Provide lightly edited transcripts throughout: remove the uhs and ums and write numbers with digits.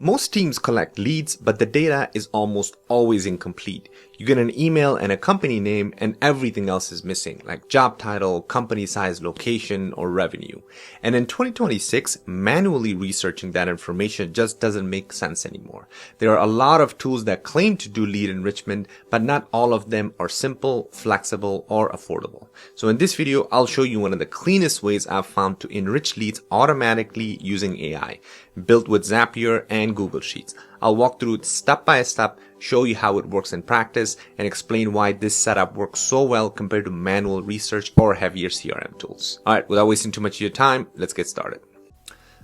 Most teams collect leads, but the data is almost always incomplete. You get an email and a company name and everything else is missing, like job title, company size, location, or revenue. And in 2026, manually researching that information just doesn't make sense anymore. There are a lot of tools that claim to do lead enrichment, but not all of them are simple, flexible, or affordable. So in this video, I'll show you one of the cleanest ways I've found to enrich leads automatically using AI, built with Zapier and Google Sheets. I'll walk through it step by step, show you how it works in practice, and explain why this setup works so well compared to manual research or heavier CRM tools. All right, without wasting too much of your time, let's get started.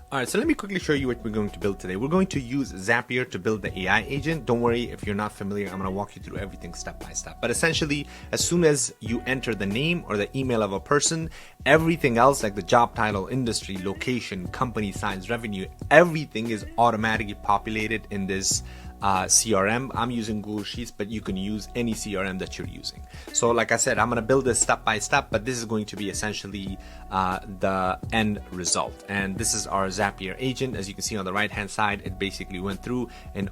All right, so let me quickly show you what we're going to build today. We're going to use Zapier to build the AI agent. Don't worry if you're not familiar, I'm going to walk you through everything step by step. But essentially, as soon as you enter the name or the email of a person, everything else like the job title, industry, location, company size, revenue, everything is automatically populated in this CRM. I'm using Google Sheets, but you can use any CRM that you're using. So like I said, I'm going to build this step by step, but this is going to be essentially the end result. And this is our Zapier agent. As you can see on the right hand side, it basically went through and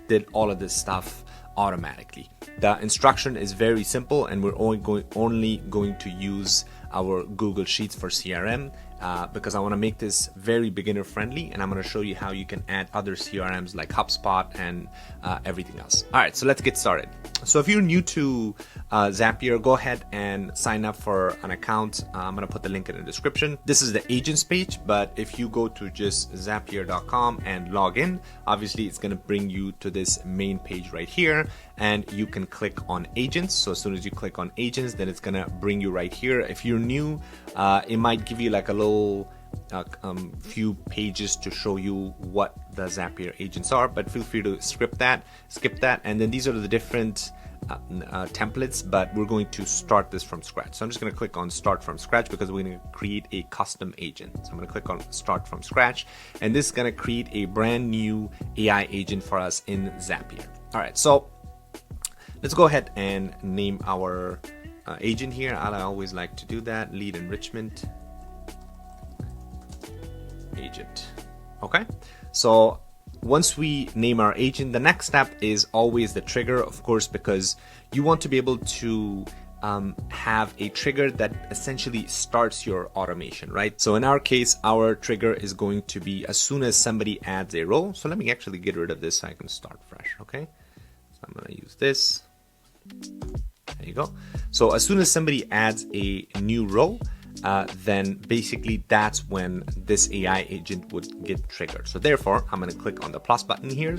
did all of this stuff automatically. The instruction is very simple, and we're only going to use our Google Sheets for CRM because I want to make this very beginner friendly, and I'm going to show you how you can add other CRMs like HubSpot and everything else. All right, so let's get started. So if you're new to Zapier, go ahead and sign up for an account. I'm going to put the link in the description. This is the agents page, but if you go to just zapier.com and log in, obviously it's going to bring you to this main page right here, and you can click on agents. So as soon as you click on agents, then it's going to bring you right here. If you're new, it might give you like a little few pages to show you what the Zapier agents are, but feel free to skip that, and then these are the different templates, but we're going to start this from scratch. So I'm just going to click on start from scratch because we're going to create a custom agent. So I'm going to click on start from scratch, and this is going to create a brand new AI agent for us in Zapier. All right, so let's go ahead and name our agent here. I always like to do that, lead enrichment agent. Okay, so once we name our agent, the next step is always the trigger, of course, because you want to be able to have a trigger that essentially starts your automation, right? So in our case, our trigger is going to be as soon as somebody adds a row. So let me actually get rid of this so I can start fresh. Okay, so I'm going to use this. There you go. So as soon as somebody adds a new row, then basically that's when this AI agent would get triggered. So therefore, I'm going to click on the plus button here,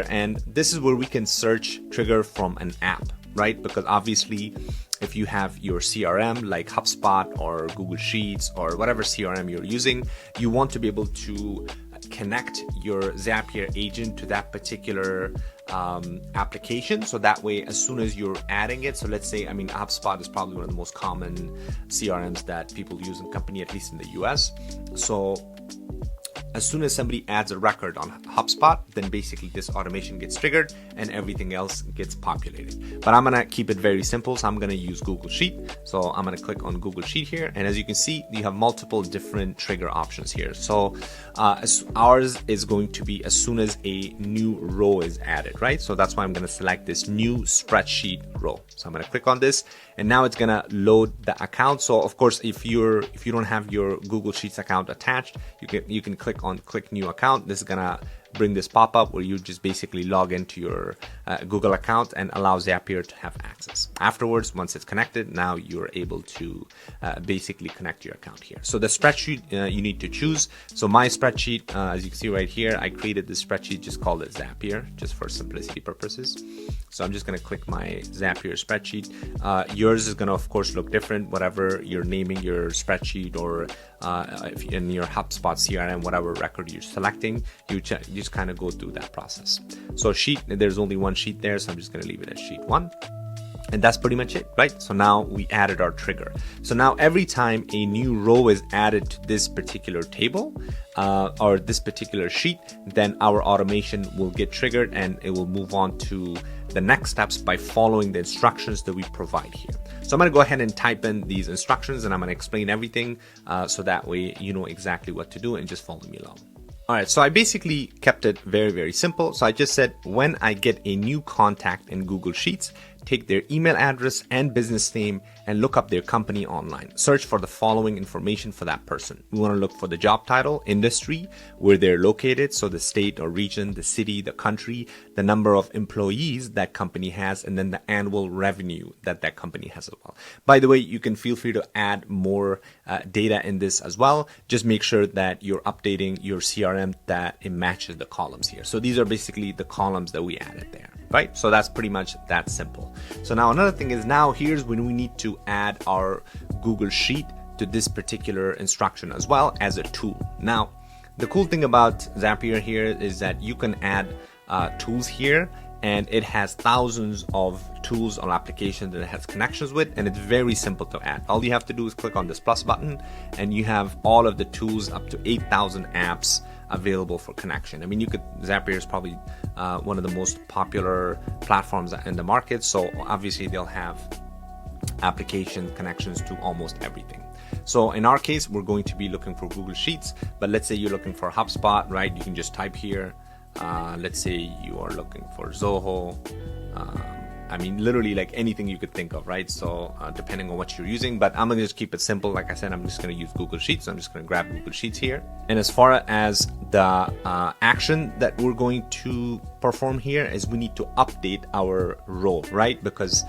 and this is where we can search trigger from an app, right? Because obviously, if you have your CRM like HubSpot or Google Sheets or whatever CRM you're using, you want to be able to connect your Zapier agent to that particular application, so that way as soon as you're adding it, so let's say, I mean, HubSpot is probably one of the most common CRMs that people use in company, at least in the US. So as soon as somebody adds a record on HubSpot, then basically this automation gets triggered and everything else gets populated. But I'm going to keep it very simple. So I'm going to use Google Sheet. So I'm going to click on Google Sheet here. And as you can see, you have multiple different trigger options here. So ours is going to be as soon as a new row is added, right? So that's why I'm going to select this new spreadsheet row. So I'm going to click on this, and now it's going to load the account. So of course, if you don't have your Google Sheets account attached, you can click on click new account. This is going to bring this pop-up where you just basically log into your Google account and allow Zapier to have access. Afterwards, once it's connected, now you're able to basically connect your account here. So the spreadsheet you need to choose. So my spreadsheet, as you can see right here, I created this spreadsheet, just called it Zapier, just for simplicity purposes. So I'm just going to click my Zapier spreadsheet. Yours is going to, of course, look different, whatever you're naming your spreadsheet, or if in your HubSpot CRM, whatever record you're selecting, you just kind of go through that process. So sheet, there's only one sheet there, so I'm just going to leave it as sheet 1. And that's pretty much it, right? So now we added our trigger. So now every time a new row is added to this particular table or this particular sheet, then our automation will get triggered and it will move on to the next steps by following the instructions that we provide here. So I'm going to go ahead and type in these instructions, and I'm going to explain everything so that way you know exactly what to do and just follow me along. All right, so I basically kept it very, very simple. So I just said, when I get a new contact in Google Sheets, take their email address and business name and look up their company online. Search for the following information for that person. We want to look for the job title, industry, where they're located, so the state or region, the city, the country, the number of employees that company has, and then the annual revenue that that company has as well. By the way, you can feel free to add more data in this as well. Just make sure that you're updating your CRM that it matches the columns here. So these are basically the columns that we added there, right? So that's pretty much that simple. So now another thing is, now here's when we need to add our Google Sheet to this particular instruction as well as a tool. Now, the cool thing about Zapier here is that you can add tools here, and it has thousands of tools or applications that it has connections with, and it's very simple to add. All you have to do is click on this plus button, and you have all of the tools, up to 8,000 apps available for connection. I mean, Zapier is probably one of the most popular platforms in the market, so obviously they'll have application connections to almost everything. So in our case, we're going to be looking for Google Sheets, but let's say you're looking for HubSpot, right? You can just type here. Let's say you are looking for Zoho. I mean, literally like anything you could think of, right? So depending on what you're using, but I'm gonna just keep it simple. Like I said, I'm just gonna use Google Sheets. So I'm just gonna grab Google Sheets here. And as far as the action that we're going to perform here is, we need to update our role, right? Because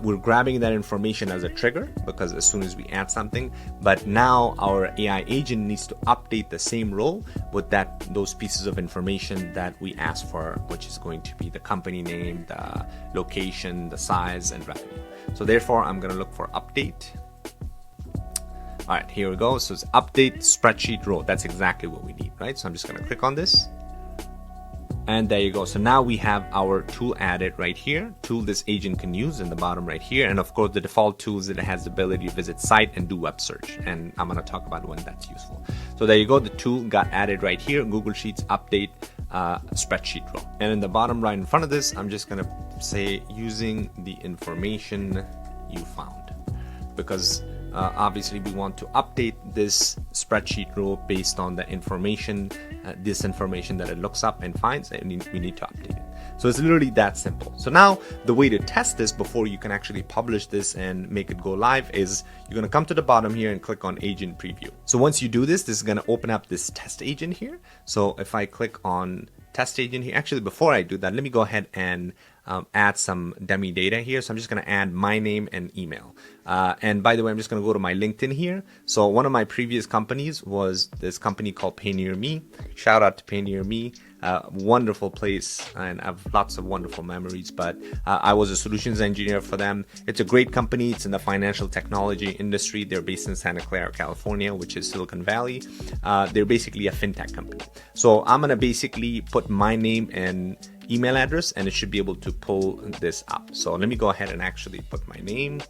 we're grabbing that information as a trigger, because as soon as we add something, but now our AI agent needs to update the same role with those pieces of information that we asked for, which is going to be the company name, the location, the size, and revenue. So therefore, I'm going to look for update. All right, here we go. So it's update spreadsheet role. That's exactly what we need, right? So I'm just going to click on this. And there you go. So now we have our tool added right here. Tool this agent can use in the bottom right here. And of course, the default tools, it has the ability to visit site and do web search. And I'm going to talk about when that's useful. So there you go. The tool got added right here. Google Sheets update spreadsheet row. And in the bottom right in front of this, I'm just going to say using the information you found, because obviously we want to update this spreadsheet row based on the information, this information that it looks up and finds, and we need to update it. So it's literally that simple. So now the way to test this before you can actually publish this and make it go live is, you're going to come to the bottom here and click on agent preview. So once you do this, this is going to open up this test agent here. So if I click on test agent here, actually before I do that, let me go ahead and add some dummy data here. So I'm just going to add my name and email. And by the way, I'm just going to go to my LinkedIn here. So one of my previous companies was this company called Pay Near Me. Shout out to Pay Near Me. Wonderful place, and I have lots of wonderful memories, but I was a solutions engineer for them. It's a great company. It's in the financial technology industry. They're based in Santa Clara, California, which is Silicon Valley. They're basically a fintech company. So I'm going to basically put my name and email address, and it should be able to pull this up. So let me go ahead and actually put my name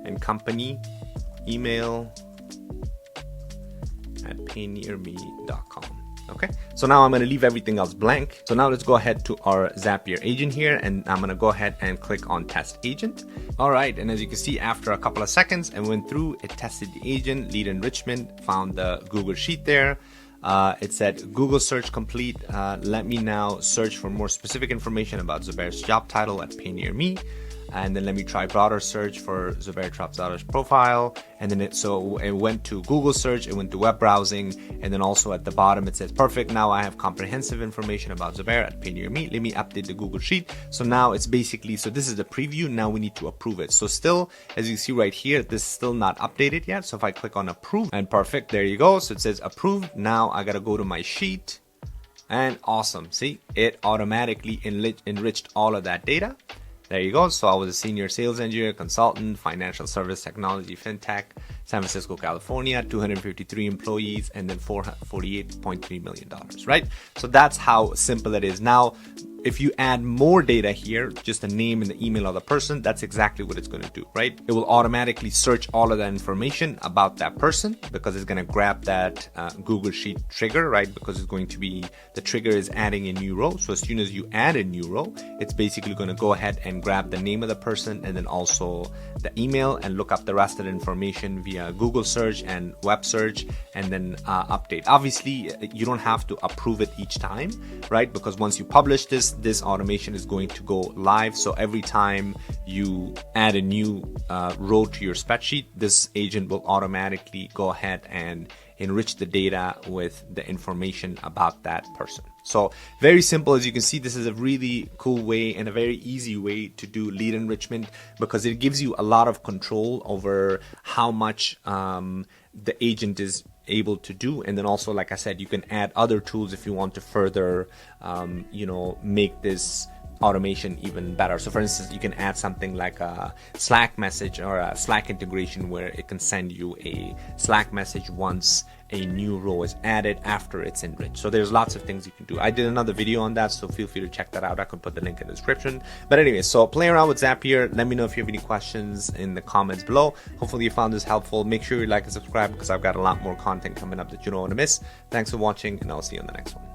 and company, email at paynearme.com. Okay, so now I'm going to leave everything else blank. So now let's go ahead to our Zapier agent here, and I'm going to go ahead and click on test agent. All right, and as you can see, after a couple of seconds, I went through, it tested the agent, lead enrichment, found the Google Sheet there. It said Google search complete. Let me now search for more specific information about Zubair's job title at Pay Near Me. And then let me try broader search for Zubair Trabzadeh's profile. And then it went to Google search, it went to web browsing, and then also at the bottom it says, perfect, now I have comprehensive information about Zubair at Pay Near Me. Let me update the Google Sheet. So now it's basically, so this is the preview, now we need to approve it. So still, as you see right here, this is still not updated yet. So if I click on approve, and perfect, there you go. So it says approved. Now I gotta go to my sheet, and awesome. See, it automatically enriched all of that data. There you go. So I was a senior sales engineer, consultant, financial service technology, fintech, San Francisco, California, 253 employees, and then $48.3 million, right? So that's how simple it is. Now, if you add more data here, just the name and the email of the person, that's exactly what it's going to do, right? It will automatically search all of that information about that person because it's going to grab that Google Sheet trigger, right? Because it's going to be, the trigger is adding a new row. So as soon as you add a new row, it's basically going to go ahead and grab the name of the person and then also the email and look up the rest of the information via Google search and web search and then update. Obviously, you don't have to approve it each time, right? Because once you publish this automation is going to go live. So every time you add a new row to your spreadsheet, this agent will automatically go ahead and enrich the data with the information about that person. So very simple. As you can see, this is a really cool way and a very easy way to do lead enrichment because it gives you a lot of control over how much the agent is able to do. And then also, like I said, you can add other tools if you want to further make this automation even better. So for instance, you can add something like a Slack message or a Slack integration where it can send you a Slack message once a new row is added after it's enriched. So there's lots of things you can do. I did another video on that, so feel free to check that out. I can put the link in the description. But anyway, so play around with Zapier. Let me know if you have any questions in the comments below. Hopefully you found this helpful. Make sure you like and subscribe because I've got a lot more content coming up that you don't want to miss. Thanks for watching, and I'll see you on the next one.